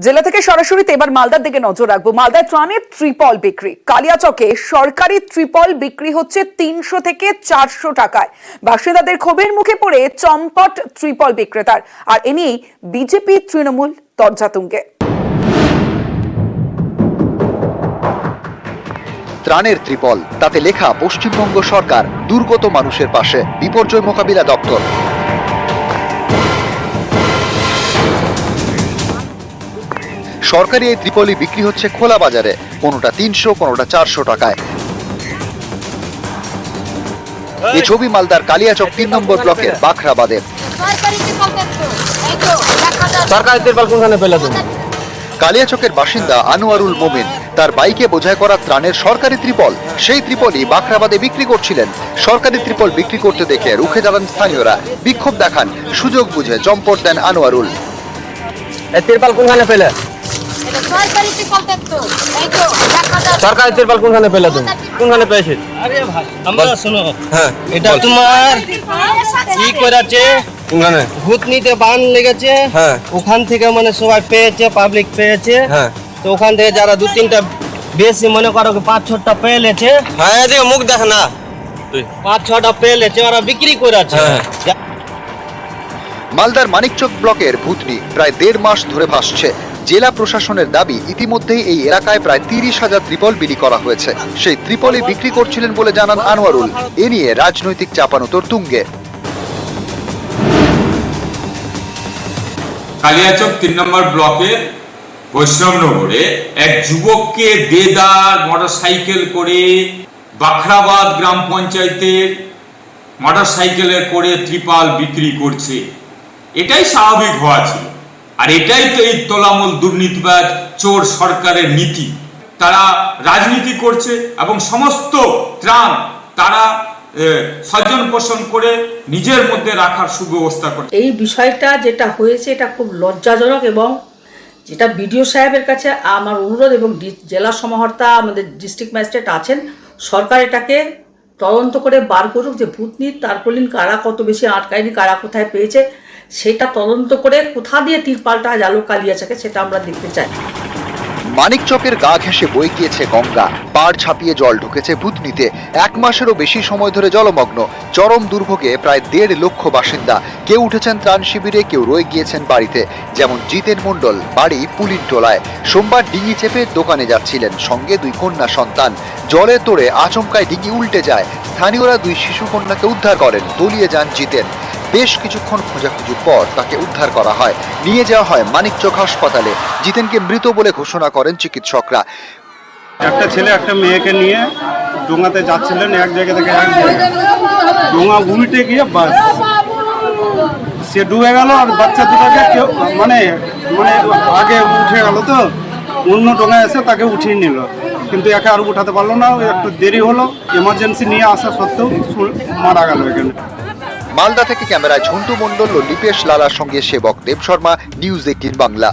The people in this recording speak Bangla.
জেলা থেকে সরাসরি এবার মালদার দিকে নজর রাখবো। মালদায় ত্রাণের ত্রিপল বিক্রি, কালিয়াচকে সরকারি ত্রিপল বিক্রি হচ্ছে 300 থেকে 400 টাকায়। বাসিন্দাদের ক্ষোভের মুখে পড়ে চম্পট ত্রিপল বিক্রেতার। আর এ নিয়েই বিজেপি তৃণমূল তর্জাতুঙ্গে। ত্রাণের ত্রিপল, তাতে লেখা পশ্চিমবঙ্গ সরকার দুর্গত মানুষের পাশে, বিপর্যয় মোকাবিলা দপ্তর। সরকারি এই ত্রিপলই বিক্রি হচ্ছে খোলা বাজারে, কোনোটা 300, কোনোটা 400 টাকায়। এই ছবি মালদার কালিয়াচক 3 নম্বর ব্লকের বাখরাবাদের। সরকারি ত্রিপল কোনখানে পেলে তুমি? কালিয়াচকের বাসিন্দা আনোয়ারুল মোমিন তার বাইকে বোঝাই করা ত্রাণের সরকারি ত্রিপল, সেই ত্রিপলই বাখরাবাদে বিক্রি করছিলেন। সরকারি ত্রিপল বিক্রি করতে দেখে রুখে দাঁড়ান স্থানীয়রা, বিক্ষোভ দেখান, সুযোগ বুঝে চম্পট দেন আনোয়ারুল। এই ত্রিপল কোনখানে পেলে? সরকারি ত্রিপল কোনখানে পেলে তুমি? কোনখানে পেয়েছি? আরে ভাই আমরা শোনো, হ্যাঁ, এটা তোমার কি করেছে, কোনখানে ভূতনিতে বান লেগেছে, হ্যাঁ, ওখান থেকে মানে সবাই পেয়েছে, পাবলিক পেয়েছে, হ্যাঁ, তো ওখান থেকে যারা 2-3টা বেশি মনে করো 5-6টা পেয়েছে, হ্যাঁ, এদিকে মুখ দেখ না, 5-6টা পেয়েছে, ওরা বিক্রি করেছে। হ্যাঁ। মালদার মানিকচক ব্লকের ভূতনি প্রায় 1.5 মাস ধরে ভাসছে। জেলা প্রশাসনের দাবি, ইতিমধ্যেই এই এলাকায় প্রায় 30,000 ত্রিপল বিলি করা হয়েছে। সেই ত্রিপলই বিক্রি করছিলেন বলে জানান আনোয়ারুল। এ নিয়ে রাজনৈতিক চাপানোতর তুঙ্গে। কালিয়াচক 3 নম্বর ব্লকের বৈষ্ণবনগরে এক যুবককে দেদার মোটরসাইকেল করে বাখরাবাদ গ্রাম পঞ্চায়েতের মোটরসাইকেলে করে ত্রিপল বিক্রি করছে। এটাই স্বাভাবিক হওয়া ছিল, আর এটাই তো এই তোলামূল দুর্নীতিবাজ চোর সরকারের নীতি। তারা রাজনীতি করছে এবং সমস্ত ত্রাণ তারা স্বজন পোষণ করে নিজের মধ্যে রাখার সুব্যবস্থা করছে। এই বিষয়টা যেটা হয়েছে এটা খুব লজ্জাজনক, এবং যেটা বিডিও সাহেবের কাছে আমার অনুরোধ, এবং জেলা সমাহর্তা আমাদের ডিস্ট্রিক্ট ম্যাজিস্ট্রেট আছেন, সরকার এটাকে তদন্ত করে বার করুক যে ভূতনির তারপলিন কারা কত বেশি আটকায়নি, কারা কোথায় পেয়েছে, সেটা তদন্ত করে কোথা দিয়ে ত্রিপলটা গেল কালিয়াচকে, সেটা আমরা দেখতে চাই। মানিকচকের গা ঘেঁষে বয়ে গিয়েছে গঙ্গা, পাড় ছাপিয়ে জল ঢুকেছে ভূতনিতে। 1 মাসেরও বেশি সময় ধরে জলমগ্ন, চরম দুর্ভোগে প্রায় 1.5 লক্ষ বাসিন্দা। কেউ উঠেছেন ত্রাণ শিবিরে, কেউ রয়ে গিয়েছেন বাড়িতে। যেমন জিতেন মণ্ডল, বাড়ি পুলিনটোলায়। সোমবার ডিঙি চেপে দোকানে যাচ্ছিলেন, সঙ্গে 2 কন্যা সন্তান। জলে তোড়ে আচমকায় ডিঙি উল্টে যায়। স্থানীয়রা 2 শিশু কন্যাকে উদ্ধার করেন, তলিয়ে যান জিতেন। বেশ কিছুক্ষণ খোঁজাখুঁজির পর তাকে উদ্ধার করা হয়, নিয়ে যাওয়া হয় মানিকচক হাসপাতালে। জিতেনকে মৃত বলে ঘোষণা করেন চিকিৎসকরা। একটা ছেলে একটা মেয়েকে নিয়ে ডোঙাতে যাচ্ছিলেন এক জায়গা থেকে এক জায়গায়, ডোঙা উল্টে গিয়ে বাস সে ডুবে গেল, আর বাচ্চা দুটাকে কেউ মানে আগে উঠে গেল, তো অন্য ডোঙায় এসে তাকে উঠিয়ে নিল, কিন্তু একে আর উঠাতে পারলো না, একটু দেরি হলো, এমার্জেন্সি নিয়ে আসা সত্ত্বেও মারা গেল এখানে। মালদা থেকে ক্যামেরায় ঝন্টু মণ্ডল ও লিপেশ লালার সঙ্গে সেবক দেব শর্মা, নিউজ 18 বাংলা।